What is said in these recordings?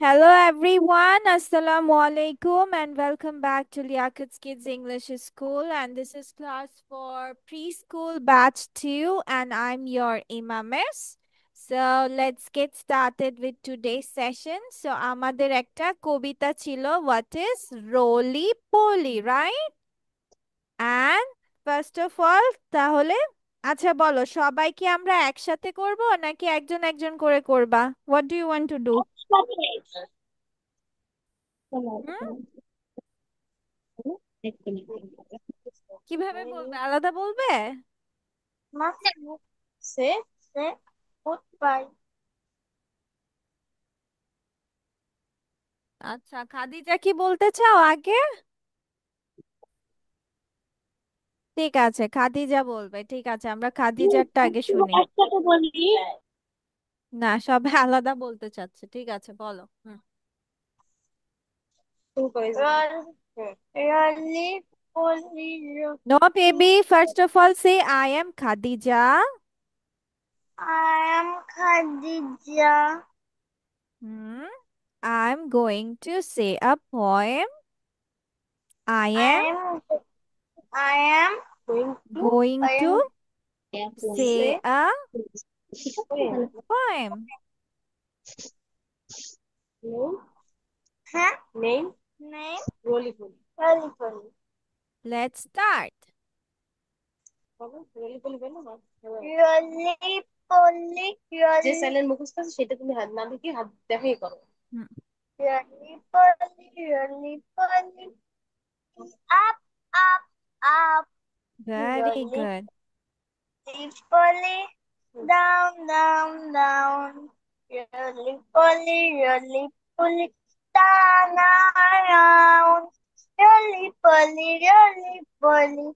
Hello everyone, Assalamu alaikum and welcome back to Liakat's Kids English School, and this is class for preschool batch 2 and I'm your Imamis. So let's get started with today's session. So আমাদের একটা কবিতা ছিল, what is roly poly, right? And first of all, তাহলে আচ্ছা বলো, সবাই কি আমরা একসাথে করব নাকি একজন একজন করে করবা? What do you want to do? হুম? কিভাবে বলবে? আলাদা বলবে? সে সে পাই। আচ্ছা, খাদিজা কি বলতে চাও আগে? ঠিক আছে, খাদিজা বলবে। ঠিক আছে, আমরা খাদিজারটা আগে শুনি। একসাথে বলি। না, সবাই আলাদা বলতে চাচ্ছে। ঠিক আছে, বলো। রলি পলি No, baby. First of all, say I am Khadija. I am Khadija. Hmm. I'm going to say a poem. I I am am I am going to going I to am say say a name poem. হ্যাঁ name রলি poly রলি poly Let's start. রলি পলি বলো না রলি পলি যে silent মুখস্থ আছে সেটা তুমি হাত না দেখে হাত দেখাই করো Hmm. রলি poly রলি poly up up up Very really good. pulley down down down really pulley down around really pulley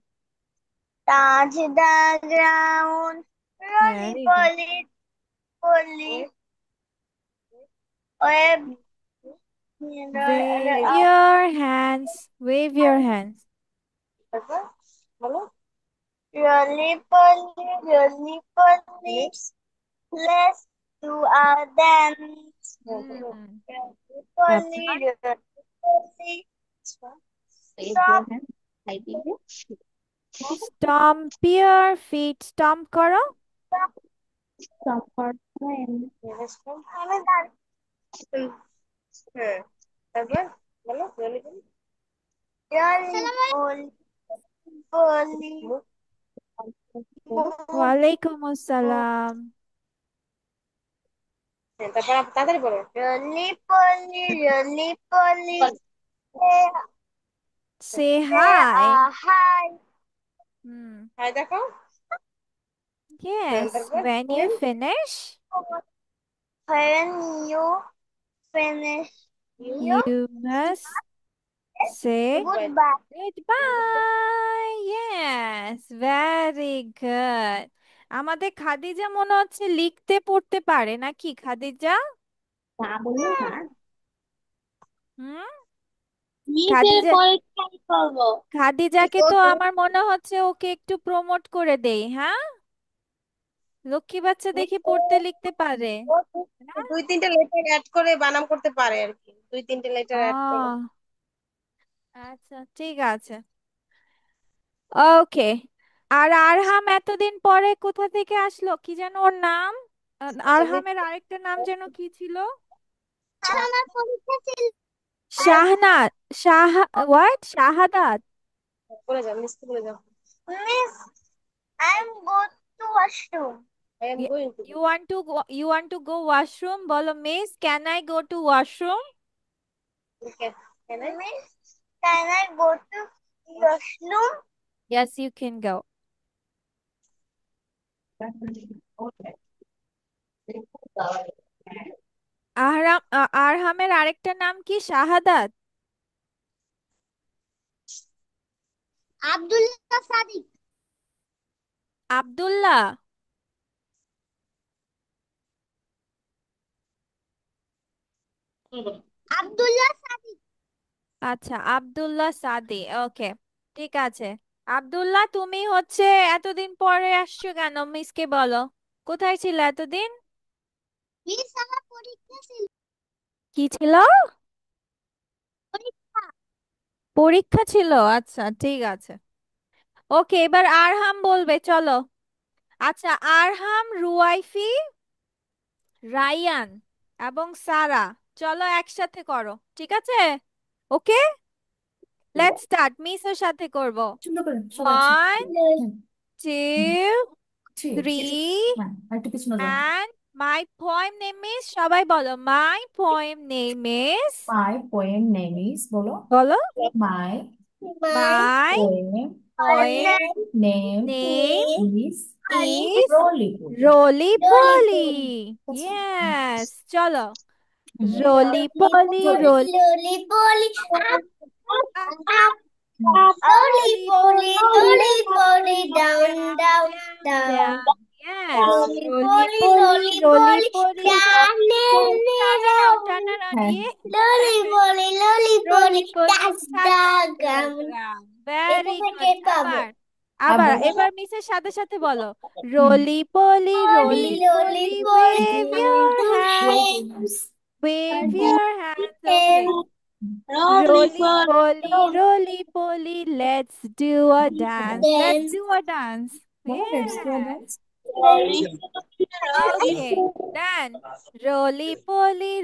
touch the ground really Very good. pulley pulley web Wave your hands. Wave your hands. really pulley let's do a dance. Hmm. তারপর Polly, polly, stop, stomp your feet. Stomp করো। stop, stop for time. আমি দাঁড়- হ্যাঁ তারপর বলো really polly, polly, ওয়ালাইকুম আসসালাম। তারপর তাড়াতাড়ি বলো really polly, really polly, say, Say say hi. hi. Hmm. Hi দেখো Yes. তারপর When you finish, when you finish, you you must say goodbye. goodbye. Yes. Very good. আমাদের খাদিজা মনে হচ্ছে লিখতে পড়তে পারে নাকি খাদিজা? তা বললো না হুম। নিজের খাদিজা পরীক্ষায় করবো খাদিজাকে তো আমার মনে হচ্ছে ওকে একটু প্রমোট করে দেই, হ্যাঁ? লক্ষ্মী বাচ্চা দেখি পড়তে লিখতে পারে। হ্যাঁ? দুই তিনটা লেটার অ্যাড করে বানাম করতে পারে আর কি দুই তিনটা লেটার অ্যাড করে ও আচ্ছা, ঠিক আছে। ওকে। আর আরহাম এতদিন পরে কোথা থেকে আসলো, কি যেন ওর নাম? এমনি আরহামের আরেকটা নাম যেন কি ছিল? আমার পরীক্ষা ছিল শাহনাজ। হোয়াট, শাহাদাত? বলে যাও মিস বলে যাও miss I am go to washroom I am going to You want to go washroom? বলো, miss can I go to washroom? Can I miss can I go to washroom Yes, you can go. আরহামের আরেকটা নাম কি, শাহাদাত? আব্দুল্লাহ সাদিক আব্দুল্লাহ? আব্দুল্লাহ সাদিক আচ্ছা, আব্দুল্লাহ সাদি। ওকে, ঠিক আছে। আব্দুল্লাহ, তুমি হচ্ছে এতদিন পরে আসছো কেন? মিসকে বলো, কোথায় ছিলে এতদিন? মিস আমার পরীক্ষা ছিল কি ছিল? পরীক্ষা ছিল, আচ্ছা ঠিক আছে। ওকে, এবার আরহাম বলবে, চলো। আচ্ছা, আরহাম, রুয়াইফি, রায়ান এবং সারা, চলো একসাথে করো, ঠিক আছে? ওকে, লেটস স্টার্ট। মিসের সাথে করব। সুন্দর করে সবাই একসাথে। 1, হ্যাঁ, 2, থ্রি। 3 হ্যাঁ, আর একটু পিছনে যাও। and my poem name is, সবাই বলো, my poem name is, my poem name is, বলো। বলো, মাই my poem poem name name is is রোলি poli. roly poly. আচ্ছা, Yes, চলো, হুম, roly poly, জোরে। roly Loli poli, up, up, up, hmm, loli roly poli, poly, loli roly poli, poly, down, down, down, down, down. down. Yes, Loli roly poli, poly, loli roly poli, poly. down Turn and around, round. turn around. হ্যাঁ, Loli Yeah. poli, loli roly poli, poly, that's touch the the ground. ground. এটা Very থেকে good. পাবো। আবার, আবার, আবার। এবার মিসের সাথে সাথে বলো, হুম, roly poly, Loli, roly loli poly, poli, wave your wave your hand, hands. wave Wave your hands. Okay. hands. Loli Roly poly, poli, roly poly, let's do a dance. Let's dance. do a dance. বলো let's do Yes. Dance. Okay. Then, roly poly,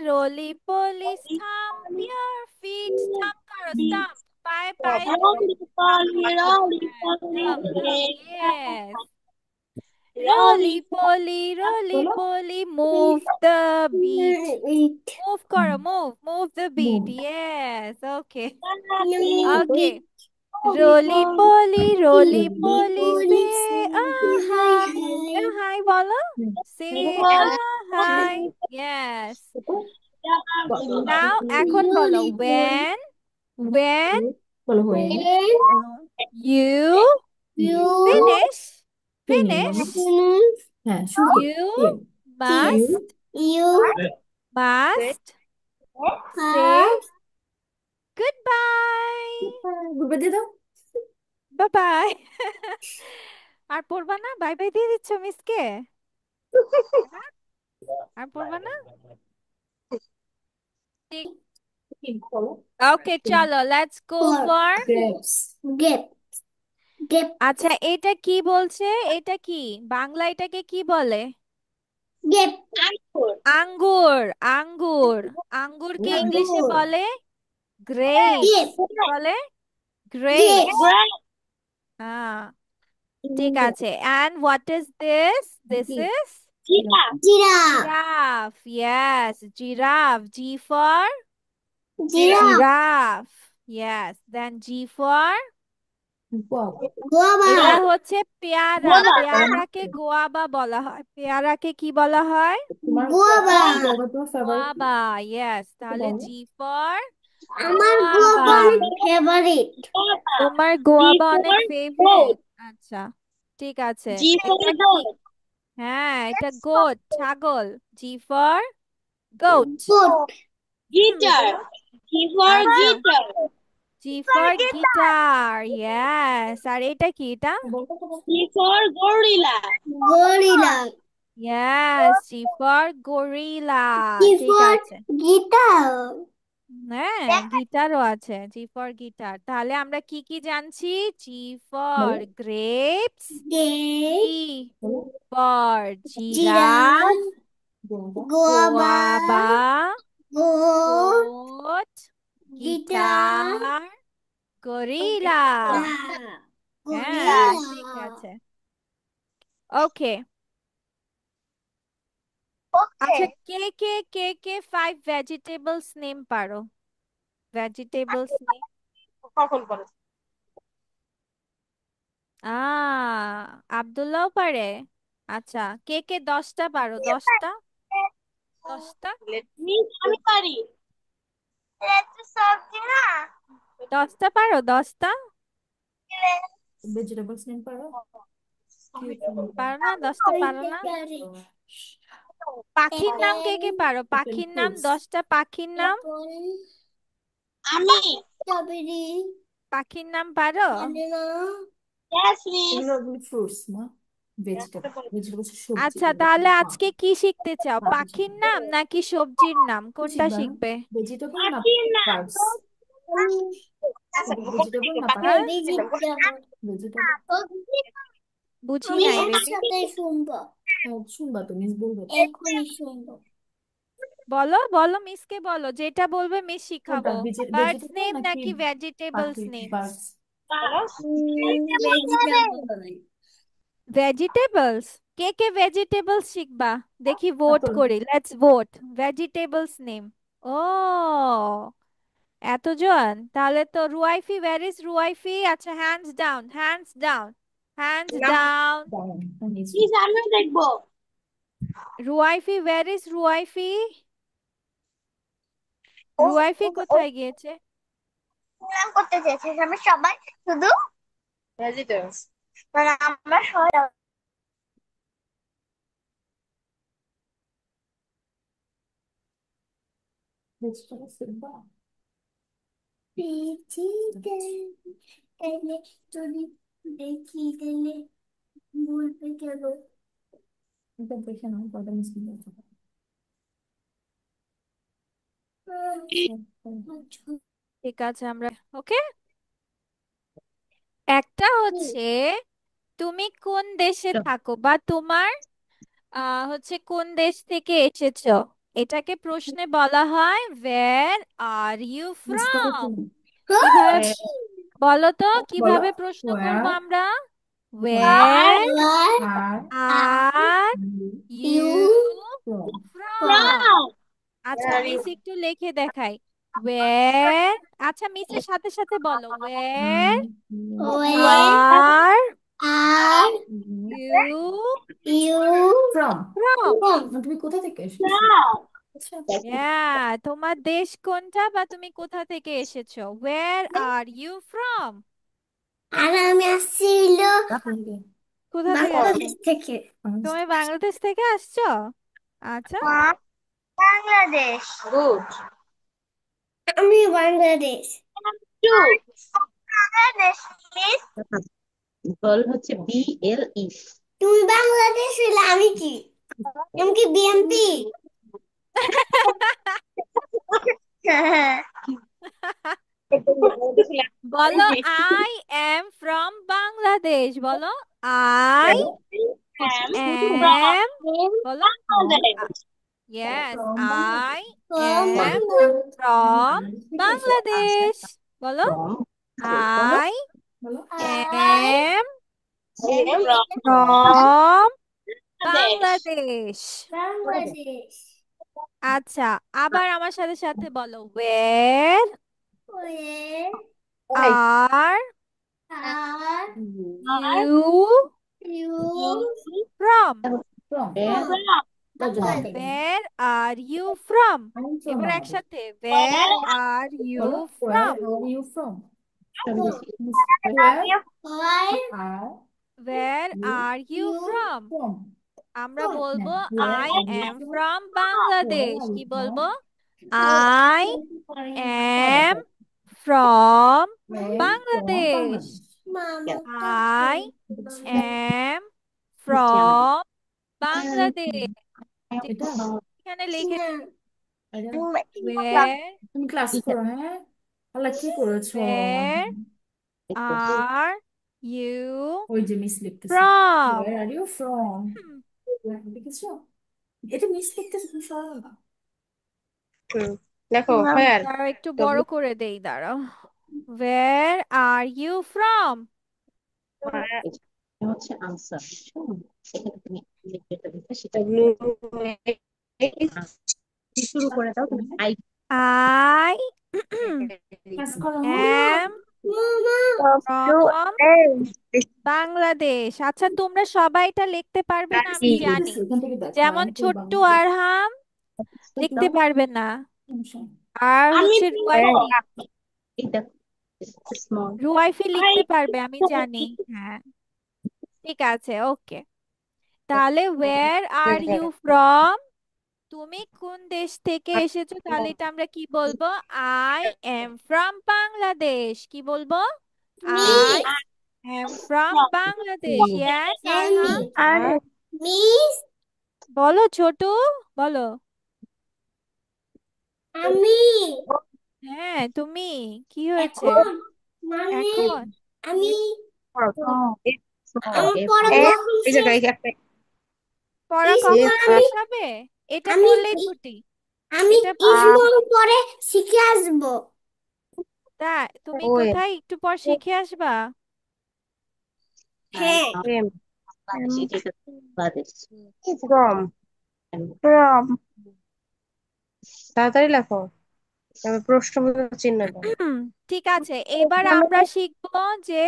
stomp your feet. Stomp karo, stomp. Paye paye dore. Stomp karo. Yes. Dump, dump. Yes. Roly বলো poly, move the beat. Eat. Move karo, move the beat. Move. Yes. Okay. তারপর Okay. Eat. Roly poly, Holy say a hi hi. A hi. hi, bolo. Hmm, Say তারপর a hi. Yes. তারপর Now, এখন বলো, Holy holy. when বলো হয়ে you You finish, finish. হ্যাঁ, শুরু করি। you you must, you must say have goodbye. Good দিয়ে দাও। Bye bye. আর পড়বা না? বাই বাই দিয়ে দিচ্ছ মিসকে? হ্যাঁ? আর পড়বা না? ঠিক। বলো ওকে, চলো, let's go for for. Grapes. get get আচ্ছা, এটা কি বলছে? এটা কি বাংলা, এটাকে কি বলে? get আঙ্গুর, আঙ্গুর। আঙ্গুরকে ইংলিশে angur বলে গ্রেপস। get কি বলে? get grapes. হ্যাঁ, ঠিক আছে। And what is this? This is giraffe giraffe. Yes, giraffe. G for giraffe giraffe. Yes. Then G for, এটা guava হচ্ছে পেয়ারা। পেয়ারাকে গোয়াবা বলা হয়। পেয়ারাকে কি বলা হয়? তোমার guava তোমার ফেভারিট গোয়াবা। ইয়েস, তাহলে বলো। জি ফর আমার গোয়াবা। guava অনেক ফেভারিট তোমার গোয়াবা অনেক ফেভারিট। আচ্ছা, ঠিক আছে। এটা কি? হ্যাঁ, এটা গোট, ছাগল। G for goat. goat বলো। আচ্ছা, জি ফর গিটার। ইয়েস। আর এটা কি? এটা বলতো তোমার gorilla yes, G for gorilla. ঠিক for আছে। guitar হ্যাঁ, গিটারও আছে, জি ফর গিটার। তাহলে আমরা কি কি জানছি? জি ফর বলো গ্রেপস, জি get বলো for giraffe, giraffe guava guava, goat goat, guitar guitar, gorilla. হ্যাঁ, ঠিক gorilla আছে। ওকে। আচ্ছা, কে কে কে কে 5 ভেজিটেবলস নেম পারো? Vegetables name. আব্দুল্লাহও পারে। আচ্ছা, কে কে 10টা পারো? 10টা, 10টা, 10টা পারো? 10টা ভেজিটেবলস নেম পারো। পারো না? 10টা পারো না? পাখির নাম কে কে পারো? ওপেন পাখির নাম, ফ্রুটস। 10টা পাখির নাম। strawberry পাখির নাম পারো? banana এগুলো ফ্রুটস না? ভেজিটেবল, ভেজিটেবল হচ্ছে সবজি, আচ্ছা, যেটা তাহলে তুমি খাও। আজকে কি শিখতে চাও? ভাতের পাখির সাথে নাম নাকি সবজির নাম, কি কোনটা শিখবা? শিখবে? ভেজিটেবল না পাখির নাম বার্ডস? ভেজিটেবল না পাখি? হ্যাঁ, ভেজিটেবল। বুঝি আমি নাই বেবি। একসাথে শুনবো, হ্যাঁ, শুনবা তো, মিস বলবে তো। এখনই শুনবো। বলো বলো, মিসকে বলো, যেটা বলবে মিস কোনটা, শিখাবো। বার্ডস ভেজিটেবল নেম নাকি নাকি ভেজিটেবলস পাখি? নেম? বার্ডস। ভেজিটেবল। ভেজিটেবলস। কে কে ভেজিটেবলস শিখবা? দেখি, ভোট এখন করি, লেটস ভোট। Vegetables name. ও, এতজন! তাহলে তো রুয়াইফি, ওয়্যার ইজ রুয়াইফি? আচ্ছা, hands down, hands down, hands down. দাঁড়ান, আমি নিচে। প্লিজ আমিও দেখবো। রুয়াইফি, ওয়্যার ইজ রুয়াইফি? ও রুয়াইফি ও ও কোথায় গিয়েছে? নাম করতে চেয়েছে আমি সবাই শুধু ভেজিটেবলস, মানে আমরা সবাই ভেজিটেবল শিখবা? ভেজিটেবল যদি দেখি তাহলে বলতে গেল। এটা দেখে নাও কয়টা মিস বলতে পারো। ঠিক আছে, আমরা ওকে। একটা হচ্ছে, তুমি কোন দেশে থাকো বা তোমার হচ্ছে কোন দেশ থেকে এসেছো, এটাকে প্রশ্নে বলা হয় ওয়্যার আর ইউ মিস করো ফ্রম। তুমি। কিভাবে বলো তো, বলো। কিভাবে প্রশ্ন করব Where, আমরা? where where are are you you from? From. আচ্ছা, মিস একটু লিখে দেখাই। ওয়্যার, আচ্ছা মিসের সাথে সাথে বলো, where are are you you from? From. তুমি কোথা থেকে এসেছো? আচ্ছা, হ্যাঁ, তোমার দেশ কোনটা বা তুমি কোথা থেকে এসেছো? Where are you from? আর আমি আসছিল বাংলাদেশ। কোথা থেকে আসছো? বাংলাদেশ থেকে। তুমি বাংলাদেশ থেকে আসছো? আচ্ছা, বাংলাদেশ, গুড। আমি বাংলাদেশ টু। বাংলাদেশ মিস। বল হচ্ছে BLE। তুমি বাংলাদেশ হইলে আমি কি? আমি কি বিএনপি? বলো, আই এম ফ্রম বাংলাদেশ। বলো, আই এম, বলো, yes, I am from Bangladesh. বলো, বলো আই বলো। Am from from Bangladesh. Bangladesh. আচ্ছা, আবার আমার সাথে সাথে বলো, where where are are you you from? From? Bangladesh. Where are you from? I'm from এবার Bangladesh. একসাথে, ওয়ের আর ইউ বলো, where from? are you from? Miss, are where you why are where you are you you from? from? আমরা না, বলবো, where I are you M from? From Where Bangladesh. are you কি from? বলবো? I am from Where from Bangladesh. Bangladesh? মামা I বুঝছো? M from Bangladesh. এটা এখানে লিখে, না এটা ওয়ের তুমি ক্লাস করো, হ্যাঁ? আল্লাহ, কি করেছো? ওয়ের আর ইউ ওই যে মিস লিখতেছে, from? where are you from? দেখেছো? এটা মিস লিখতেছে, তুমি সরাও না। দেখো where দাঁড়াও, একটু বড় W করে দেই, দাঁড়াও। ওয়ের আর ইউ ফ্রম? এটা হচ্ছে আনসার। সেখানে তুমি যেটা দিতে সেটা শুরু করে দাও তুমি আই আই ক্লাস করো, হ্যাঁ? M from Bangladesh. আচ্ছা, তোমরা সবাই এটা লিখতে পারবে না আমি জানি। লিখতেছি, এখান থেকে দেখো, যেমন আমি তো ছোট্টু বাংলাদেশ। আরহাম লিখতে দাও, পারবে না, সমস্যা নেই। আর আমি হচ্ছে রুয়াইফি, এটা স্মল রুয়াইফি লিখতে পারবে আমি জানি। হ্যাঁ, ঠিক আছে, ওকে। তাহলে ওয়ের আর ইউ ফ্রম? তুমি কোন দেশ থেকে এসেছো, তাহলে এটা আমরা কি বলবো? I am from Bangladesh. কি বলবো? I miss am from Bangladesh. Hmm. Yes, And Arham. me. And Miss, বলো ছোটু, বলো। আমি হ্যাঁ, তুমি কি হয়েছে এখন মানে এখন? আমি এই আমার এ পড়া এই কখন এই শেষ? জায়গায় একটা পড়া কিছু কখন আমি শেষ হবে? এটা আমি করলেই ছুটি। আমি এটা কিছু আহ পরে শিখে আসবো। তা তুমি ওয়ে কোথায় একটু পর শিখে আসবা? হ্যাঁ, এম বাংলাদেশ ফ্রম ফ্রম তাড়াতাড়ি লেখো, তবে প্রশ্নবোধক চিহ্ন দাও। ঠিক আছে, এইবার আমরা শিখবো যে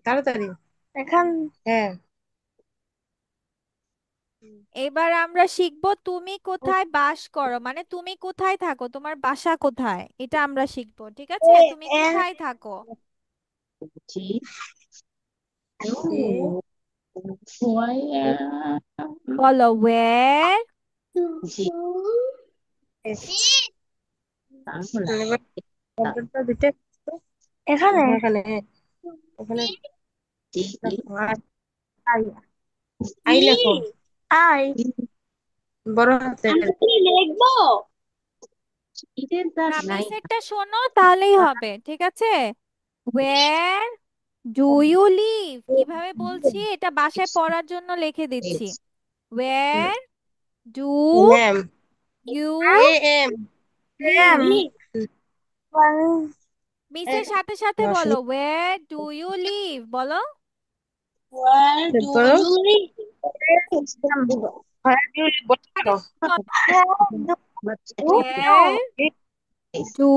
তাড়াতাড়ি এখন হ্যাঁ। এবার আমরা শিখবো তুমি কোথায় বাস করো, মানে তুমি কোথায় থাকো, তোমার বাসা কোথায়, এটা আমরা শিখবো। ঠিক আছে, তুমি এন কোথায় থাকো? জি সি বলো where। জি এস বাংলা এবার শব্দটা দিতে এখানে এখানে এখানে জি লেখো আই আই লেখো আই বড় হাতের আমি কি লিখবো? ইটের দাগ না, নাই মিসেরটা শোনো তাহলেই হবে, ঠিক আছে। where do you live, কিভাবে বলছি এটা বাসায় পড়ার জন্য লিখে দিচ্ছি। where do ম্যাম you এ এম এম live, এ মিসের সাথে সাথে রসনি বলো where do you live, বলো। Where do করো you live? হ্যাঁ দিও বলতে সাথে পারো সাথে বলো বাচ্চা where do,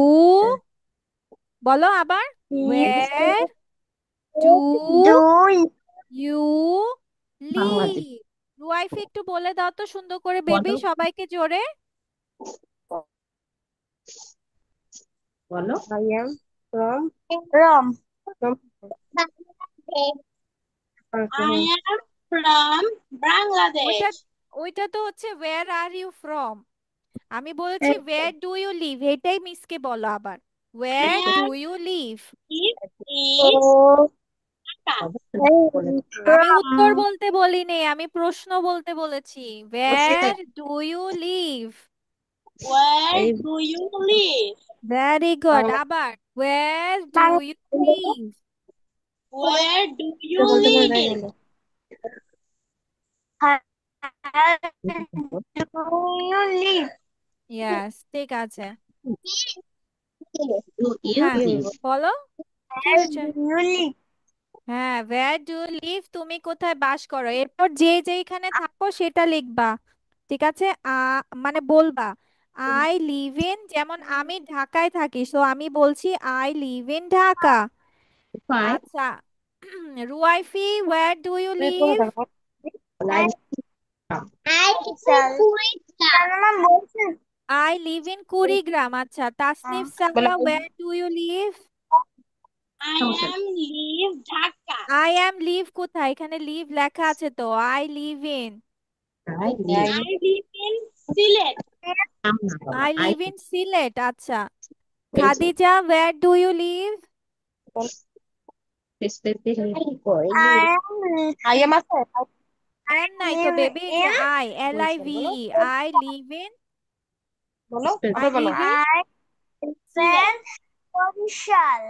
বলো আবার where do you Bangladesh live। রুয়াইফি একটু বলে দাও তো সুন্দর করে বেবি, বলো সবাইকে জোরে। বলো I am from I am from ওইটা Bangladesh. ওইটা তো হচ্ছে where are you from, আমি বলছি where do you live, এটাই মিসকে বলো আবার where I do am you live। live in Dhaka. বলে আমি উত্তর বলতে বলিনি, আমি প্রশ্ন বলতে বলেছি বসে where do you live। Where এই do you live? Very good, Bangla আবার where do you live। Where do you বলতে পারো তাই live? বলো ইয়েস, ঠিক আছে। ডু ইউ হ্যাঁ, লিভ বলো কি হয়েছে। হ্যাঁ, where do you live, তুমি কোথায় বাস করো, এরপর যে যেখানে থাকো সেটা লিখবা। ঠিক আছে, মানে বলবা আই লিভ ইন, যেমন আমি ঢাকায় থাকি, সো আমি বলছি I live in Dhaka. Five আচ্ছা, রুয়াইফি where do you তুমি কোথায় live। থাকো? Live I live in Kuwait. I live in Kurigram. আচ্ছা, তাসনিফ বলো সারা where do you live। I সমস্যা am live Dhaka. I am live কোথায়, এখানে লিভ লেখা আছে তো, I live in, I live I live in Sylhet. নাম না বাবা I I live in Sylhet. আচ্ছা, এই যে Khadija where do you live। Specific I am আছে এম নাই তো বেবি, যে আই এল আই বরিশাল ভি বলো ই, আই লিভ ইন, বলো আই আবার বলো লিভ ইন, Sylhet. বরিশাল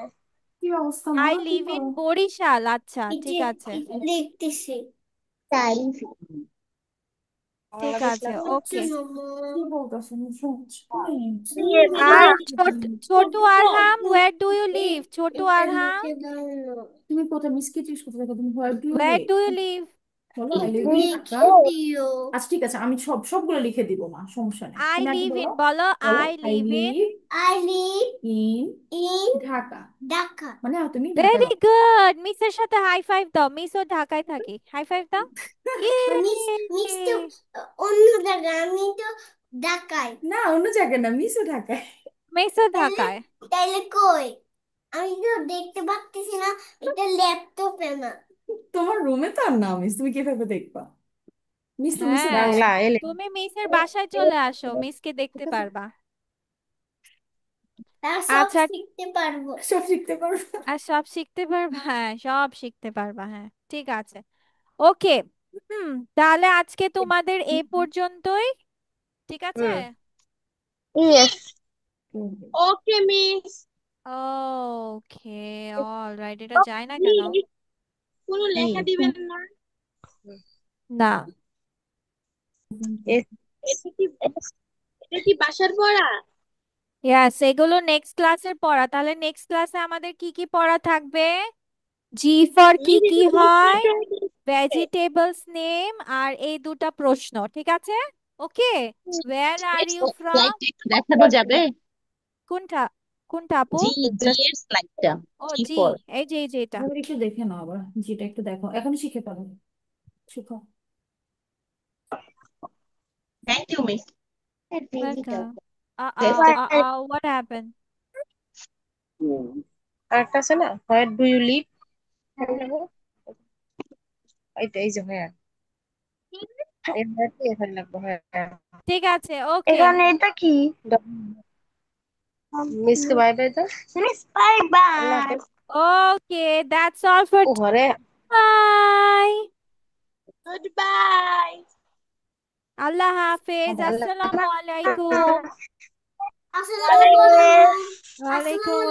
কি অবস্থা আই মা, কি লিভ ইন করো? বরিশাল। আচ্ছা, এই ঠিক যে আছে, লিখতেছি। তাই ঠিক বাংলাদেশ আছে, লেখো হচ্ছে ওকে। কি বলতেছেন আর ছোটু আরহাম where do you live, Chhotu আরহাম তুমি কোথায় মিসকে জিজ্ঞেস করতে থাকো, তুমি where do you where live? do you live। বলো আই লিভ ইন ঢাকা। দিও। আচ্ছা ঠিক আছে, আমি সবগুলো লিখে দিব, মা সমস্যা নেই, আই তুমি আগে লিভ বলো। ইন, বলো বলো I I live in. Live, I live in in Dhaka. Dhaka মানে তুমি ঢাকায় ভেরি গুড, মিসের সাথে হাই ফাইভ দাও, মিসও ঢাকায় থাকি, হাই ফাইভ দাও। মিস, মিস তো অন্য জায়গায়, আমি তো ঢাকায়। না অন্য জায়গায় না, মিসও ঢাকায়। মিসও তাইলে ঢাকায়। তাইলে কই? আমি তো দেখতে পাচ্ছি না, এটা ল্যাপটপে না। তোমার রুমে তো আর না মিস, তুমি কিভাবে দেখবা? মিস তো মিসের হ্যাঁ, বাংলা এলে তুমি মিসের বাসায় চলে আসো, মিসকে দেখতে পারবা। তারা সব আচ্ছা, শিখতে পারবো, সব শিখতে পারবো। আর সব শিখতে পারবা, হ্যাঁ সব শিখতে পারবা, হ্যাঁ ঠিক আছে। ওকে, তাহলে আজকে তোমাদের এই পর্যন্তই, ঠিক আছে? Yes. Okay miss. Okay, alright, এটা যায় না কেন? প্লিজ কোনো লেখা দিবেন না। না, এ- এটা কি এটা কি বাসার পড়া? ইয়াস, এগুলো নেক্সট ক্লাসের পড়া। তাহলে নেক্সট ক্লাসে আমাদের কি কি পড়া থাকবে? জি ফর কি মিস কি এটা হয়, পরীক্ষার সময় দিচ্ছে। ভেজিটেবলস নেম, আর এই দুটা প্রশ্ন, ঠিক আছে? ওকে, ওয়্যার আর ইউ ফ্রম? স্লাইডটা একটু দেখানো যাবে? কোনটা? কোনটা আপু? জি, জি এর স্লাইডটা। ও জি জি, ফর। এই যে এটা। আবার একটু দেখে নাও, আবার যেটা একটু দেখো, এখন শিখে পারো, শিখো। Thank you miss. Welcome. Test. What happened? আরেকটা আছে না, হোয়ার ডু ইউ লিভ? এইটা এই যে হ্যাঁ, এই হ্যাঁটি এখানে লাগবে হ্যাঁ। ঠিক আছে, ওকে। এখানে এটা কি? মিসকে বাই বাই দাও। Miss bye bye. Okay, that's all for ও ঘরে। বাই। Good bye. আল্লাহ হাফেজ, আসসালামু আলাইকুম। আসসালামু আলাইকুম। ওয়ালাইকুম